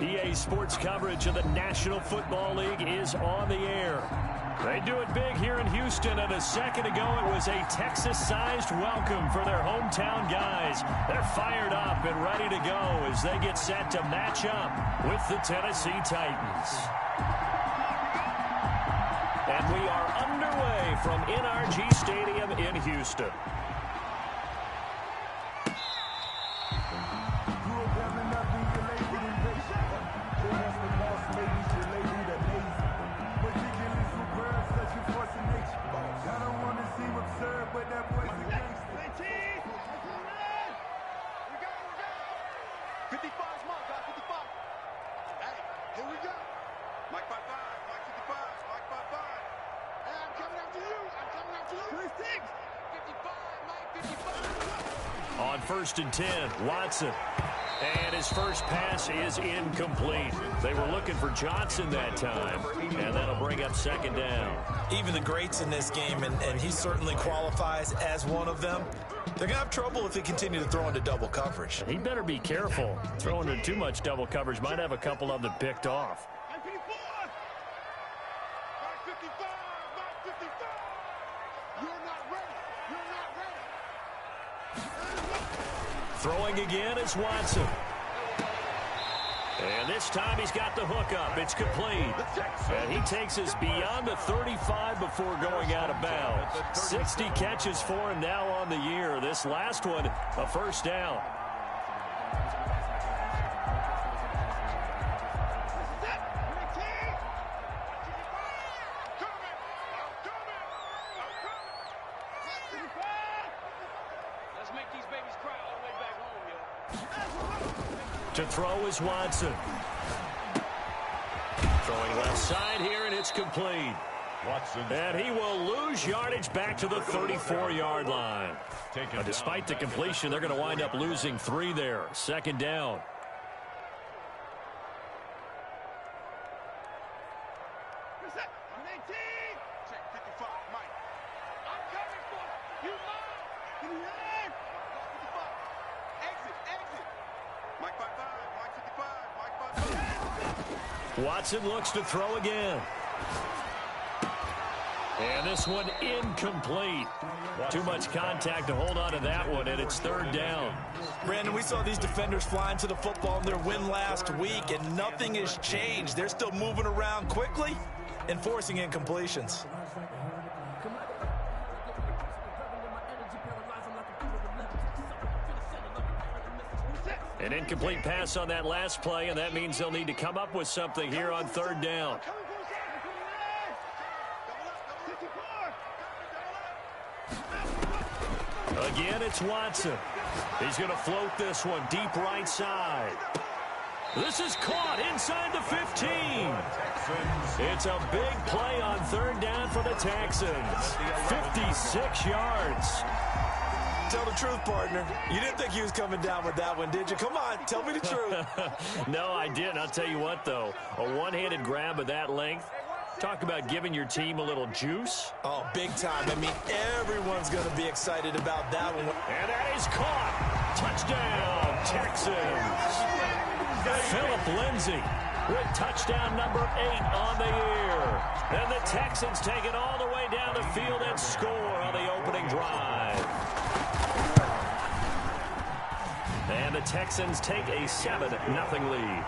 EA Sports coverage of the National Football League is on the air. They do it big here in Houston, and a second ago it was a Texas-sized welcome for their hometown guys. They're fired up and ready to go as they get set to match up with the Tennessee Titans. And we are underway from NRG Stadium in Houston. On 1st and 10, Watson. And his first pass is incomplete. They were looking for Johnson that time, and that'll bring up second down. Even the greats in this game, and he certainly qualifies as one of them, they're going to have trouble if they continue to throw into double coverage. He better be careful. Throwing into too much double coverage might have a couple of them picked off. Throwing again is Watson. And this time he's got the hook up. It's complete. And he takes us beyond the 35 before going out of bounds. 60 catches for him now on the year. This last one, a first down. To throw is Watson. Throwing left side here, and it's complete. Watson. And he will lose yardage back to the 34-yard line. Despite the completion, they're going to wind up losing 3 there. Second down. Watson looks to throw again. And this one incomplete. Too much contact to hold on to that one, and it's third down. Brandon, we saw these defenders flying to the football in their win last week, and nothing has changed. They're still moving around quickly and forcing incompletions. An incomplete pass on that last play, and that means they'll need to come up with something here on third down. Again, it's Watson. He's going to float this one deep right side. This is caught inside the 15. It's a big play on third down for the Texans. 56 yards. Tell the truth, partner. You didn't think he was coming down with that one, did you? Come on, tell me the truth. No, I didn't. I'll tell you what, though. A one-handed grab of that length. Talk about giving your team a little juice. Oh, big time. I mean, everyone's going to be excited about that one. And that is caught. Touchdown, Texans. Philip Lindsay with touchdown number 8 on the year. And the Texans take it all the way down the field and score on the opening drive. And the Texans take a 7-0 lead.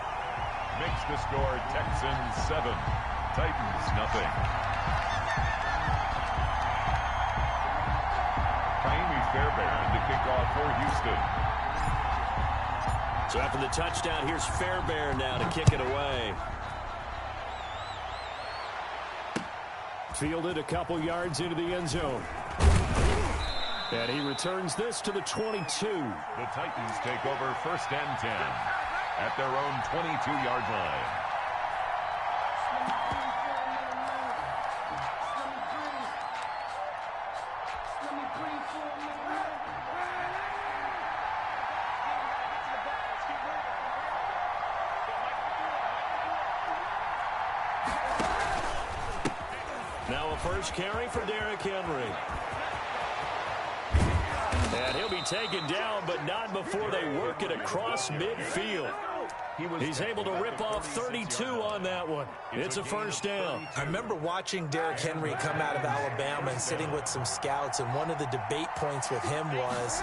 Makes the score Texans 7, Titans nothing. Jaime Fairbairn to kick off for Houston. So after the touchdown, here's Fairbairn now to kick it away. Fielded a couple yards into the end zone. And he returns this to the 22. The Titans take over 1st and 10 at their own 22-yard line. Now a first carry for Derrick Henry. And he'll be taken down, but not before they work it across midfield. He's able to rip off 32 on that one. It's a first down. I remember watching Derrick Henry come out of Alabama and sitting with some scouts, and one of the debate points with him was,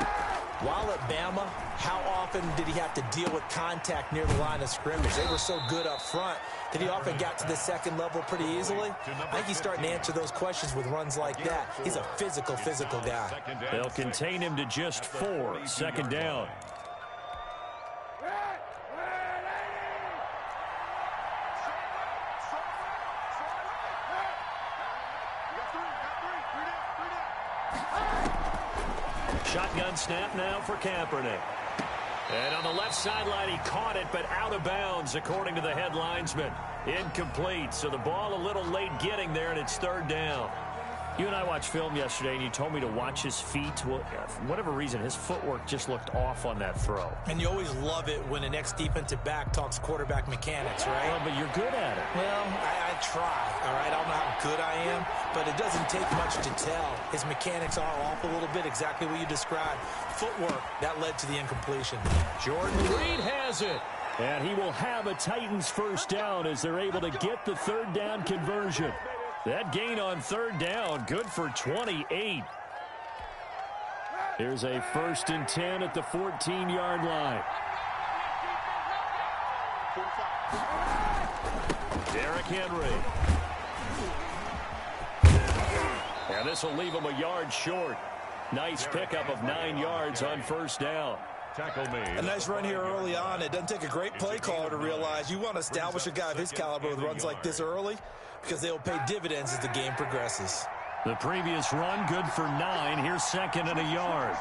while at Bama, how often did he have to deal with contact near the line of scrimmage? They were so good up front that he often got to the second level pretty easily. I think he's starting to answer those questions with runs like that. He's a physical guy. They'll contain him to just 4. Second down. Shotgun snap now for Kaepernick. And on the left sideline, he caught it, but out of bounds, according to the head linesman. Incomplete, so the ball a little late getting there, and it's third down. You and I watched film yesterday, and you told me to watch his feet. Well, for whatever reason, his footwork just looked off on that throw. And you always love it when an ex-defensive back talks quarterback mechanics, right? Well, but you're good at it. Well, I try, all right? I don't know how good I am, but it doesn't take much to tell. His mechanics are off a little bit, exactly what you described. Footwork, that led to the incompletion. Jordan Reed has it. And he will have a Titans first down as they're able to get the third down conversion. That gain on third down, good for 28. Here's a 1st and 10 at the 14-yard line. Derrick Henry. And this will leave him a yard short. Nice pickup of 9 yards on first down. Tackle made. A nice run here early on. It doesn't take a great play caller to realize you want to establish a guy of his caliber with runs like this early, because they'll pay dividends as the game progresses. The previous run, good for 9. Here's 2nd and a yard.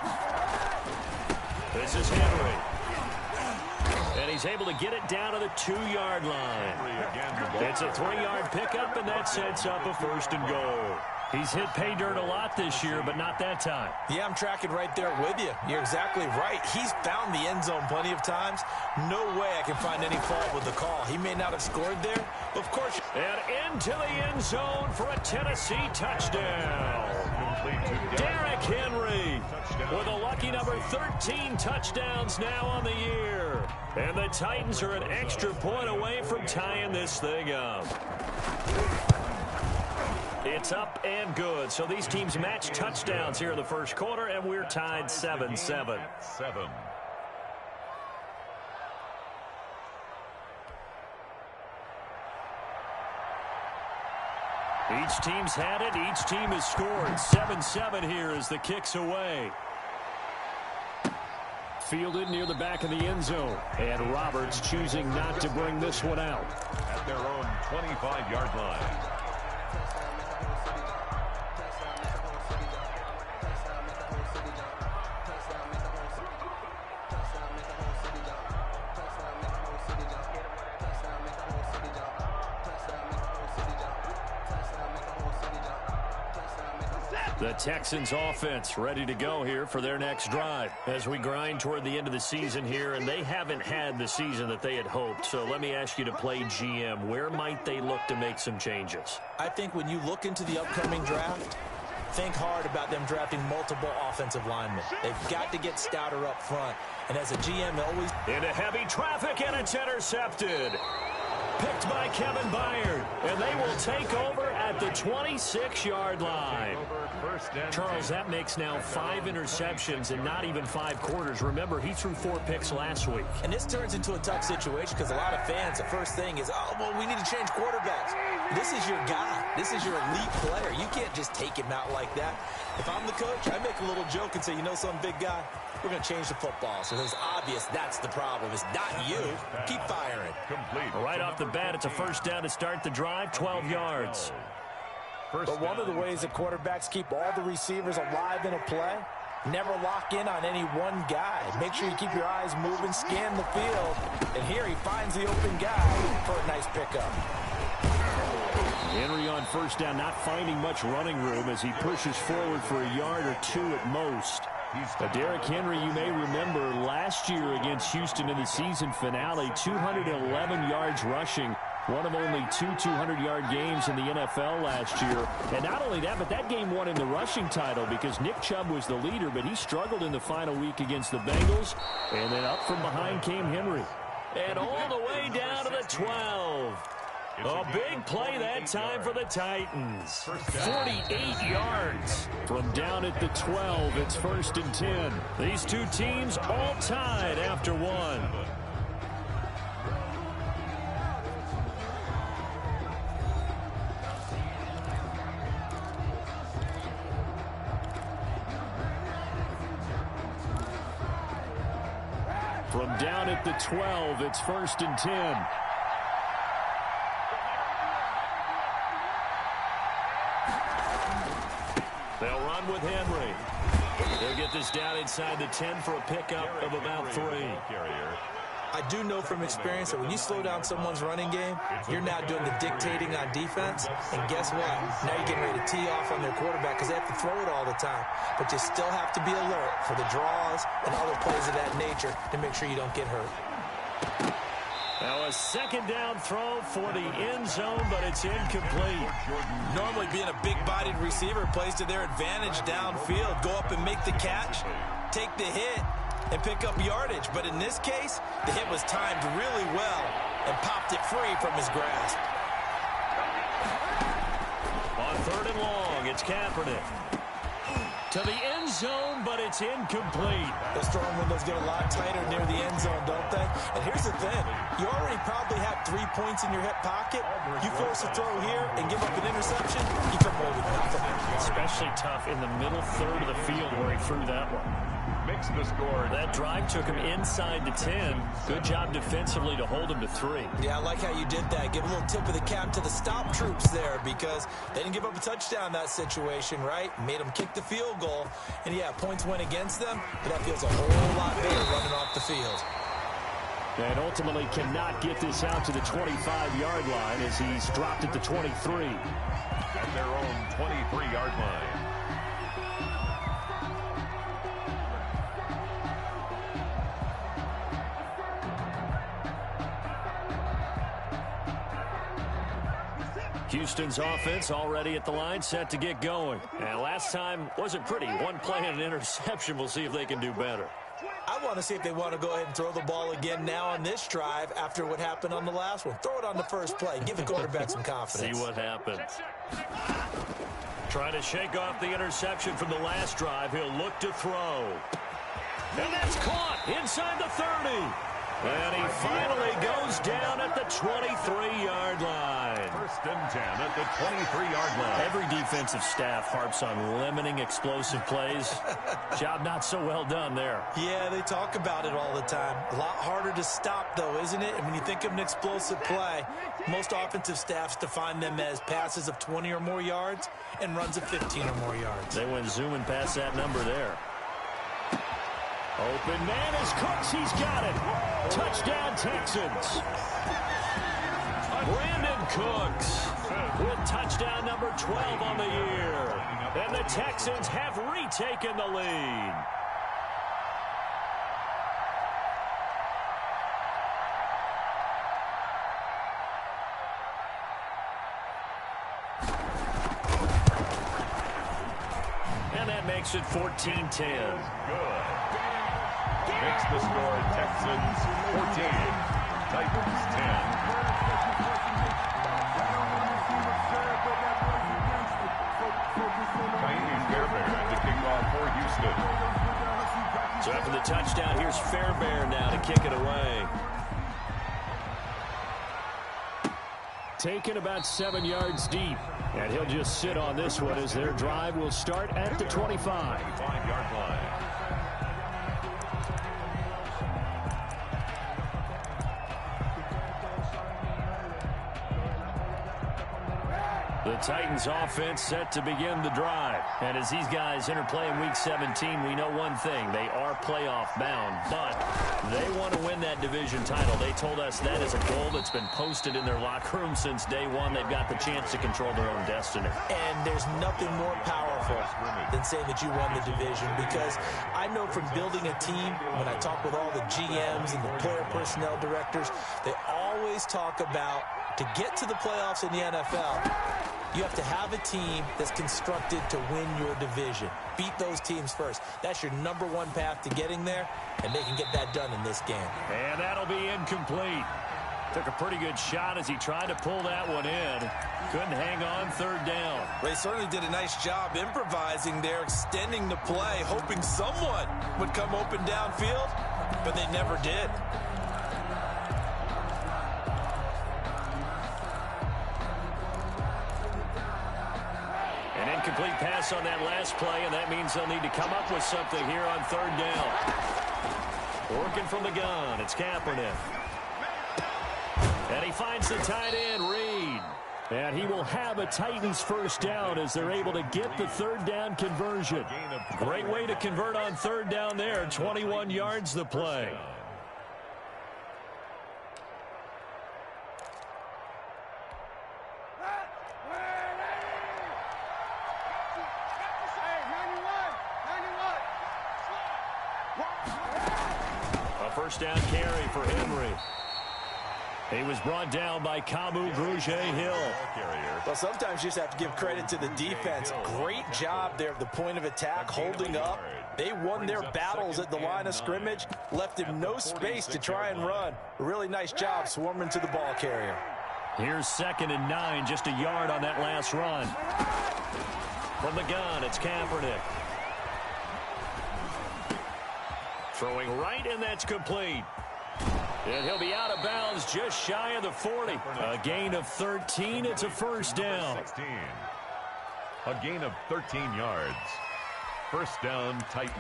This is Henry. And he's able to get it down to the 2-yard line. It's a 3-yard pickup, and that sets up a 1st and goal. He's hit pay dirt a lot this year, but not that time. Yeah, I'm tracking right there with you. You're exactly right. He's found the end zone plenty of times. No way I can find any fault with the call. He may not have scored there, but of course. And into the end zone for a Tennessee touchdown. Derrick Henry with a lucky number 13 touchdowns now on the year. And the Titans are an extra point away from tying this thing up. It's up and good. So these teams match touchdowns here in the first quarter, and we're tied 7-7. Each team's had it. Each team has scored. 7-7 here as the kick's away. Fielded near the back of the end zone. And Roberts choosing not to bring this one out. At their own 25-yard line. The Texans offense ready to go here for their next drive as we grind toward the end of the season here, and they haven't had the season that they had hoped. So let me ask you to play GM. Where might they look to make some changes? I think when you look into the upcoming draft, think hard about them drafting multiple offensive linemen. They've got to get stouter up front. And as a GM, they always... Into heavy traffic, and it's intercepted. Picked by Kevin Byard, and they will take over at the 26-yard line. Charles, that makes now 5 interceptions and not even 5 quarters. Remember, he threw 4 picks last week. And this turns into a tough situation because a lot of fans, the first thing is, oh, well, we need to change quarterbacks. This is your guy. This is your elite player. You can't just take him out like that. If I'm the coach, I make a little joke and say, you know something, big guy? We're going to change the football. So it's obvious that's the problem. It's not you. Keep firing. Right off the bat, it's a first down to start the drive, 12 yards. But one of the ways that quarterbacks keep all the receivers alive in a play, never lock in on any one guy. Make sure you keep your eyes moving, scan the field. And here he finds the open guy for a nice pickup. Henry on first down, not finding much running room as he pushes forward for a yard or 2 at most. Derrick Henry, you may remember last year against Houston in the season finale, 211 yards rushing. One of only 2 200-yard games in the NFL last year. And not only that, but that game won him the rushing title because Nick Chubb was the leader, but he struggled in the final week against the Bengals. And then up from behind came Henry. And all the way down to the 12. A big play that time for the Titans. 48 yards. From down at the 12, it's 1st and 10. These two teams all tied after one. From down at the 12, it's 1st and 10. They'll run with Henry. They'll get this down inside the 10 for a pickup of about 3. I do know from experience that when you slow down someone's running game, you're now doing the dictating on defense. And guess what? Now you're getting ready to tee off on their quarterback because they have to throw it all the time. But you still have to be alert for the draws and other plays of that nature to make sure you don't get hurt. Now a second down throw for the end zone, but it's incomplete. Normally being a big-bodied receiver plays to their advantage downfield. Go up and make the catch, take the hit, and pick up yardage. But in this case, the hit was timed really well and popped it free from his grasp. On 3rd and long, it's Kaepernick. To the end zone, but it's incomplete. Those throwing windows get a lot tighter near the end zone, don't they? And here's the thing. You already probably have 3 points in your hip pocket. You force a throw here and give up an interception, you come away with nothing. Especially tough in the middle third of the field where he threw that one. Makes the score. That drive took him inside the 10. Good job defensively to hold him to 3. Yeah, I like how you did that. Give a little tip of the cap to the stop troops there because they didn't give up a touchdown in that situation, right? Made them kick the field goal. And, yeah, points went against them, but that feels a whole lot better running off the field. And ultimately cannot get this out to the 25-yard line as he's dropped at the 23. At their own 23-yard line. Houston's offense already at the line, set to get going. And last time wasn't pretty. One play and an interception. We'll see if they can do better. I want to see if they want to go ahead and throw the ball again now on this drive after what happened on the last one. Throw it on the first play. Give the quarterback some confidence. See what happens. Trying to shake off the interception from the last drive. He'll look to throw. And that's caught inside the 30. And he finally goes down at the 23-yard line. 1st and 10 at the 23-yard line. Every defensive staff harps on limiting explosive plays. Job not so well done there. Yeah, they talk about it all the time. A lot harder to stop, though, isn't it? And when you think of an explosive play, most offensive staffs define them as passes of 20 or more yards and runs of 15 or more yards. They went zooming past that number there. Open man is Cooks. He's got it. Touchdown, Texans. Brandon Cooks with touchdown number 12 on the year. And the Texans have retaken the lead. And that makes it 14-10. Good. Makes the score Texans 14, Titans 10. Chinese Fairbairn to kick off for Houston. So after the touchdown, here's Fairbairn now to kick it away. Taken about 7 yards deep. And he'll just sit on this one as their drive will start at the 25. 25-yard line. The Titans offense set to begin the drive. And as these guys interplay in Week 17, we know one thing. They are playoff bound, but they want to win that division title. They told us that is a goal that's been posted in their locker room since day one. They've got the chance to control their own destiny. And there's nothing more powerful than saying that you won the division, because I know from building a team, when I talk with all the GMs and the player personnel directors, they always talk about to get to the playoffs in the NFL, You have to have a team that's constructed to win your division. Beat those teams first. That's your #1 path to getting there, and they can get that done in this game. And that'll be incomplete. Took a pretty good shot as he tried to pull that one in. Couldn't hang on 3rd down. They certainly did a nice job improvising there, extending the play, hoping someone would come open downfield, but they never did. An incomplete pass on that last play, and that means they'll need to come up with something here on 3rd down. Working from the gun, it's Kaepernick. And he finds the tight end, Reed. And he will have a Titans 1st down as they're able to get the 3rd down conversion. Great way to convert on 3rd down there. 21 yards the play. A 1st down carry for Henry. He was brought down by Kamu Grugier-Hill. Well, sometimes you just have to give credit to the defense. Great job there at the point of attack, holding up. They won their battles at the line of scrimmage, left him no space to try and run. A really nice job swarming to the ball carrier. Here's 2nd and 9, just a yard on that last run. From the gun, it's Kaepernick. Throwing right, and that's complete. And he'll be out of bounds just shy of the 40. A gain of 13. It's a 1st down. 16. A gain of 13 yards. 1st down, Titans.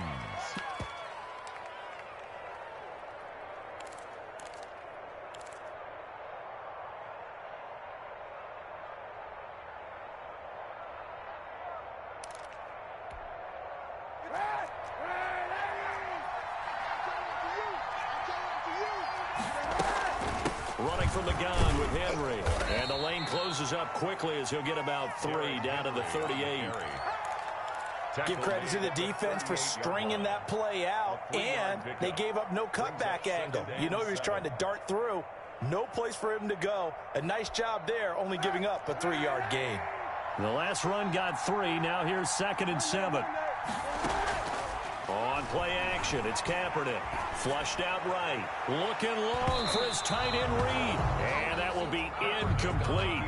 Running from the gun with Henry. And the lane closes up quickly as he'll get about 3 down to the 38. Give credit to the defense for stringing that play out, and they gave up no cutback angle. You know he was trying to dart through. No place for him to go. A nice job there, only giving up a 3-yard gain. The last run got 3. Now here's 2nd and 7. On play action, it's Kaepernick. Flushed out right. Looking long for his tight end, Reed. And that will be incomplete.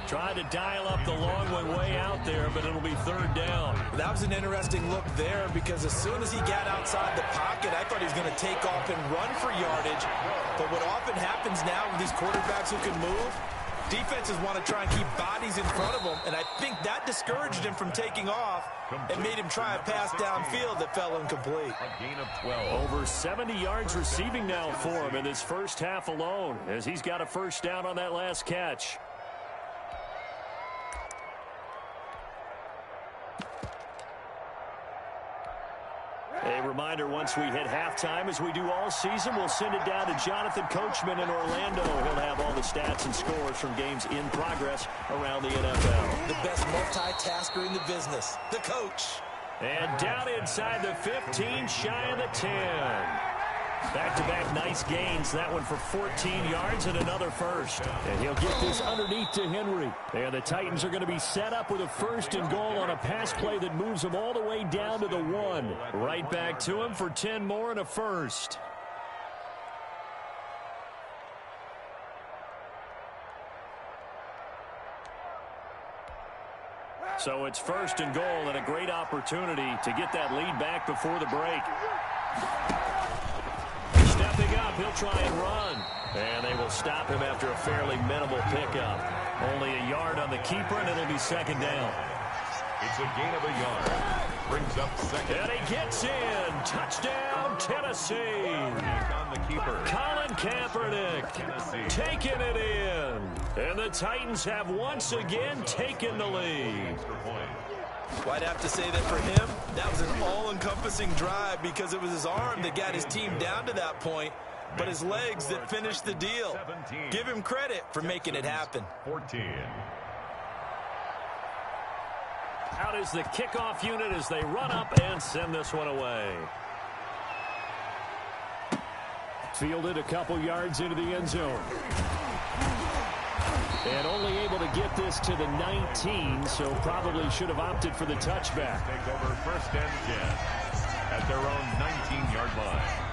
Tried to dial up the long one way out there, but it'll be 3rd down. That was an interesting look there because as soon as he got outside the pocket, I thought he was going to take off and run for yardage. But what often happens now with these quarterbacks who can move, defenses want to try and keep bodies in front of them, and I think that discouraged him from taking off and made him try a pass downfield that fell incomplete. A gain of 12. Over 70 yards receiving now for him in this 1st half alone, as he's got a 1st down on that last catch. A reminder, once we hit halftime, as we do all season, we'll send it down to Jonathan Coachman in Orlando. He'll have all the stats and scores from games in progress around the NFL. The best multitasker in the business, the coach. And down inside the 15, shy of the 10. Back-to-back nice gains. That one for 14 yards and another 1st. And he'll get this underneath to Henry. And the Titans are going to be set up with a 1st and goal on a pass play that moves them all the way down to the 1. Right back to him for 10 more and a 1st. So it's 1st and goal and a great opportunity to get that lead back before the break. Stepping up, he'll try and run. And they will stop him after a fairly minimal pickup. Only a yard on the keeper, and it'll be 2nd down. It's a gain of a yard. Brings up 2nd. And he gets in. Touchdown, Tennessee. On the keeper. Colin Kaepernick taking it in. And the Titans have once again taken the lead. Well, I'd have to say that for him, that was an all-encompassing drive because it was his arm that got his team down to that point, but his legs that finished the deal. Give him credit for making it happen. 14. Out is the kickoff unit as they run up and send this one away. Fielded a couple yards into the end zone. And only able to get this to the 19, so probably should have opted for the touchback. Take over 1st and 10 at their own 19-yard line.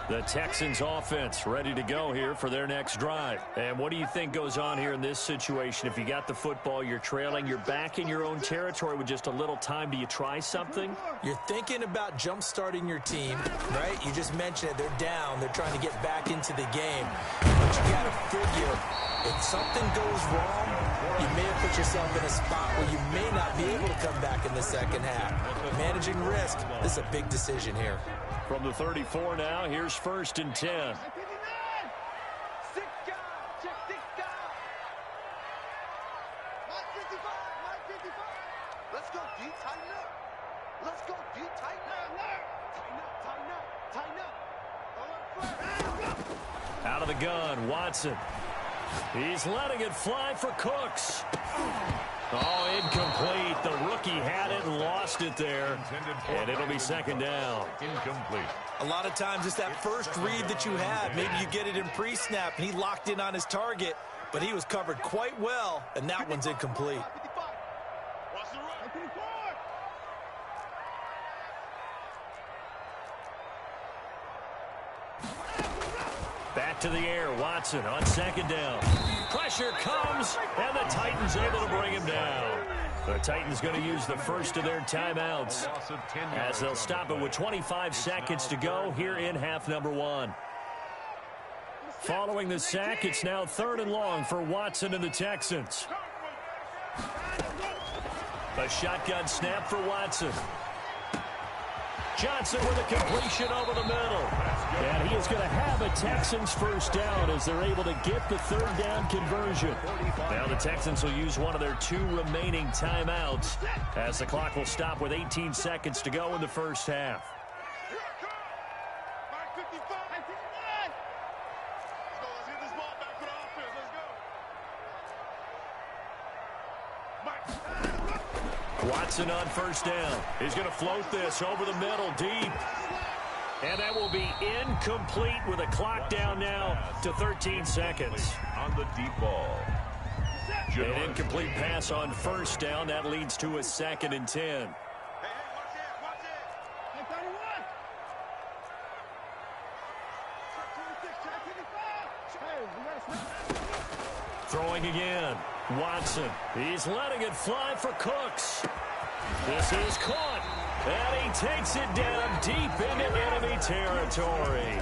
The Texans offense ready to go here for their next drive. And what do you think goes on here in this situation? If you got the football, you're trailing, you're back in your own territory with just a little time. Do you try something? You're thinking about jump-starting your team, right? You just mentioned it. They're down. They're trying to get back into the game. But you got to figure, if something goes wrong, you may have put yourself in a spot where you may not be able to come back in the second half. Managing risk, this is a big decision here. From the 34 now, here's 1st and 10. Let's go deep, tighten up. Let's go deep, tighten up. Tighten up. Out of the gun, Watson. He's letting it fly for Cooks. Oh, incomplete. The rookie had it and lost it there. And it'll be 2nd down. Incomplete. A lot of times it's that first read that you have. Maybe you get it in pre-snap, and he locked in on his target, but he was covered quite well, and that one's incomplete. Back to the air, Watson on 2nd down. Pressure comes, and the Titans able to bring him down. The Titans going to use the first of their timeouts as they'll stop it with 25 seconds to go here in half number 1. Following the sack, it's now 3rd and long for Watson and the Texans. A shotgun snap for Watson. Johnson with a completion over the middle. And he is going to have a Texans first down as they're able to get the 3rd down conversion. Now the Texans will use one of their 2 remaining timeouts as the clock will stop with 18 seconds to go in the first half. Watson on 1st down. He's going to float this over the middle, deep. And that will be incomplete with a clock down now to 13 seconds. On the deep ball. An incomplete pass on 1st down. That leads to a 2nd and 10. Throwing again. Watson. He's letting it fly for Cooks. This is caught. And he takes it down deep into enemy territory.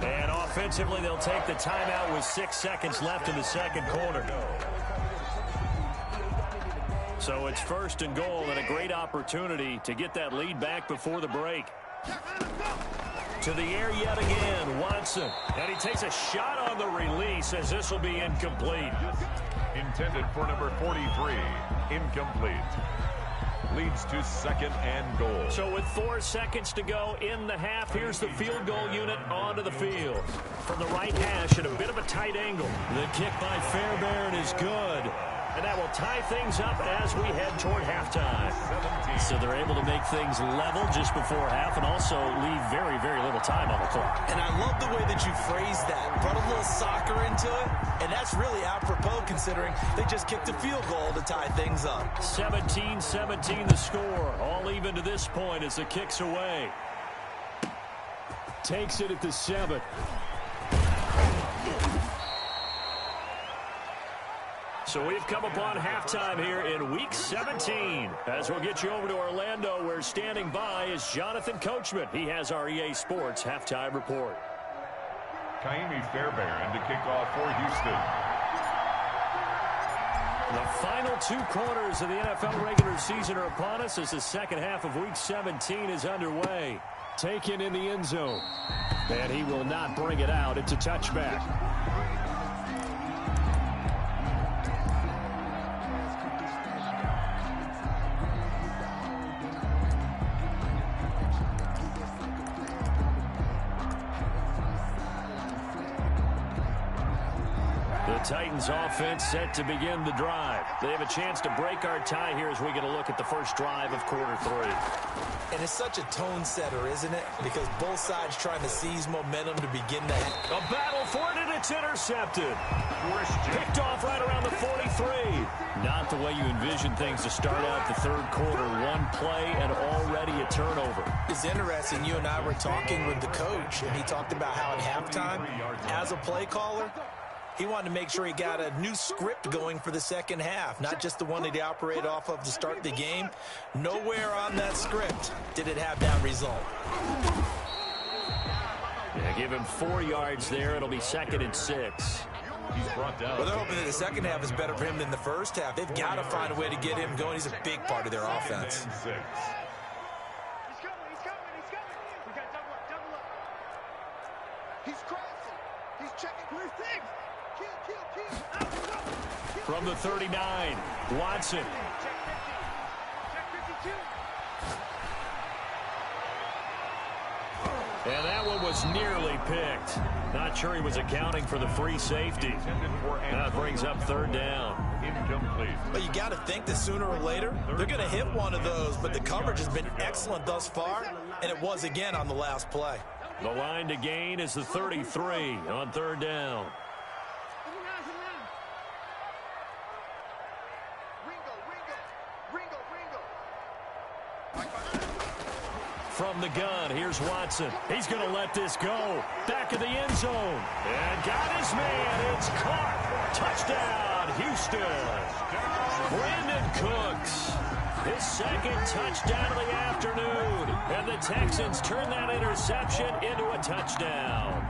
And offensively, they'll take the timeout with 6 seconds left in the 2nd quarter. So it's 1st and goal and a great opportunity to get that lead back before the break. To the air yet again, Watson. And he takes a shot on the release as this will be incomplete. Intended for number 43. Incomplete. Leads to 2nd and goal. So with 4 seconds to go in the half, here's the field goal unit onto the field. From the right hash at a bit of a tight angle. The kick by Fairbairn is good. And that will tie things up as we head toward halftime. So they're able to make things level just before half and also leave very, very little time on the clock. And I love the way that you phrased that. Brought a little soccer into it, and that's really apropos considering they just kicked a field goal to tie things up. 17-17 the score. All even to this point as the kick's away. Takes it at the 7. So we've come upon halftime here in Week 17. As we'll get you over to Orlando, where standing by is Jonathan Coachman. He has our EA Sports Halftime Report. Kaimi Fairbairn to kick off for Houston. The final 2 quarters of the NFL regular season are upon us as the 2nd half of Week 17 is underway. Taken in the end zone. And he will not bring it out. It's a touchback. The Titans offense set to begin the drive. They have a chance to break our tie here as we get a look at the first drive of quarter 3. And it's such a tone setter, isn't it? Because both sides trying to seize momentum to begin the half. A battle for it, and it's intercepted. Picked off right around the 43. Not the way you envision things to start out the third quarter. One play and already a turnover. It's interesting. You and I were talking with the coach, and he talked about how at halftime, as a play caller, he wanted to make sure he got a new script going for the second half, not just the one that he operated off of to start the game. Nowhere on that script did it have that result. Yeah, give him 4 yards there. It'll be 2nd and 6. He's brought down. Well, they're hoping that the second half is better for him than the first half. They've got to find a way to get him going. He's a big part of their offense. He's coming. We got double up. He's crossing. He's checking. Where's things? Kill. From the 39, Watson. Check 52. And that one was nearly picked. Not sure he was accounting for the free safety. That brings up 3rd down. Incomplete. But you got to think that sooner or later, they're going to hit one of those. But the coverage has been excellent thus far, and it was again on the last play. The line to gain is the 33 on 3rd down. From the gun, here's Watson. He's going to let this go. Back of the end zone. And got his man. It's caught. Touchdown, Houston. Brandon Cooks. His 2nd touchdown of the afternoon. And the Texans turn that interception into a touchdown.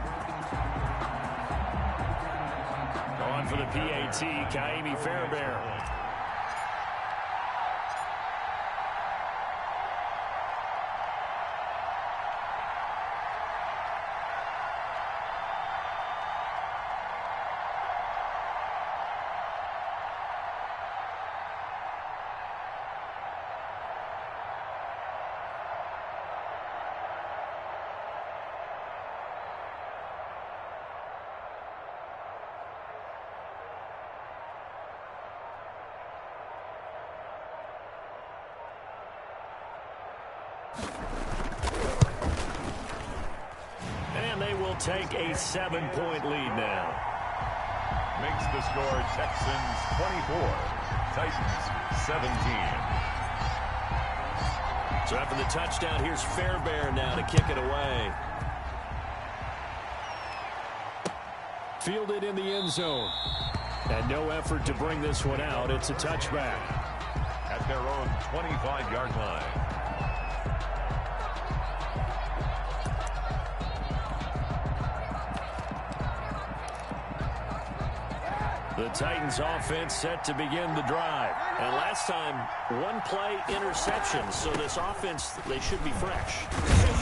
On for the PAT, Kaimi Fairbairn. And they will take a 7-point lead now. Makes the score Texans 24, Titans 17. So after the touchdown, here's Fairbairn now to kick it away. Fielded in the end zone. And no effort to bring this one out. It's a touchback. At their own 25-yard line. The Titans offense set to begin the drive. And last time, 1-play interception. So this offense, they should be fresh.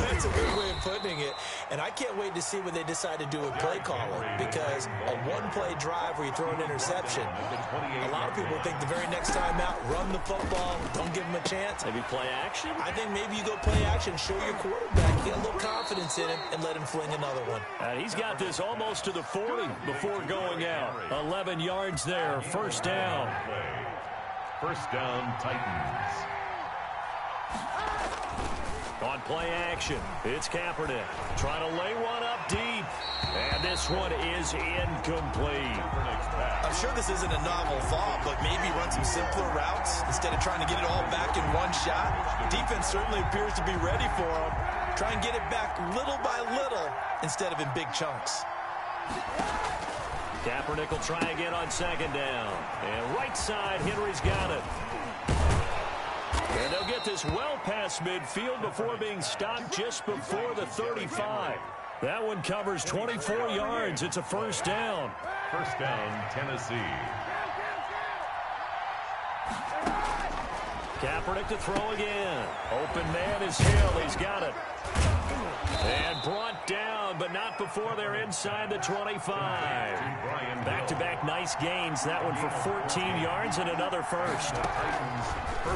That's a good way of putting it. And I can't wait to see what they decide to do with play calling. Because a 1-play drive where you throw an interception, a lot of people think the very next time out, run the football, don't give them a chance. Maybe play action? I think maybe you go play action, show your quarterback, get a little confidence in him, and let him fling another one. And he's got this almost to the 40 before going out. 11 yards there, 1st down. First down, Titans. On play action, it's Kaepernick trying to lay one up deep. And this one is incomplete. I'm sure this isn't a novel thought, but maybe run some simpler routes instead of trying to get it all back in one shot. Defense certainly appears to be ready for him. Try and get it back little by little instead of in big chunks. Kaepernick will try again on 2nd down. And right side, Henry's got it. And they'll get this well past midfield before being stopped just before the 35. That one covers 24 yards. It's a 1st down. First down, Tennessee. Kaepernick to throw again. Open man is Hill. He's got it. And brought down, but not before they're inside the 25. Back-to-back nice gains. That one for 14 yards and another 1st.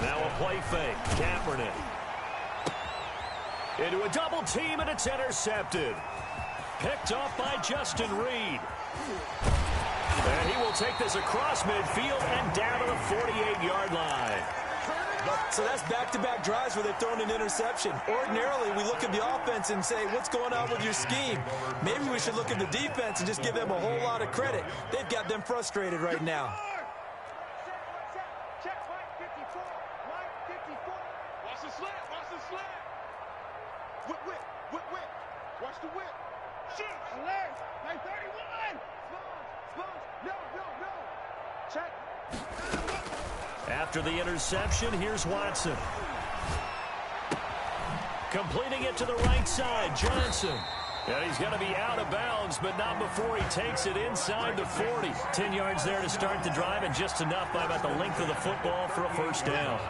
Now a play fake. Kaepernick. Into a double team, and it's intercepted. Picked off by Justin Reed. And he will take this across midfield and down to the 48-yard line. So that's back-to-back drives where they've thrown an interception. Ordinarily, we look at the offense and say, what's going on with your scheme? Maybe we should look at the defense and just give them a whole lot of credit. They've got them frustrated right now. Check line 54. Line 54. Watch the slant. Watch the slant. Whip. Watch the whip. Shoot. Alert. Line 31. Spons. No. Check. After the interception, here's Watson. Completing it to the right side, Johnson. And he's going to be out of bounds, but not before he takes it inside the 40. 10 yards there to start the drive, and just enough by about the length of the football for a first down.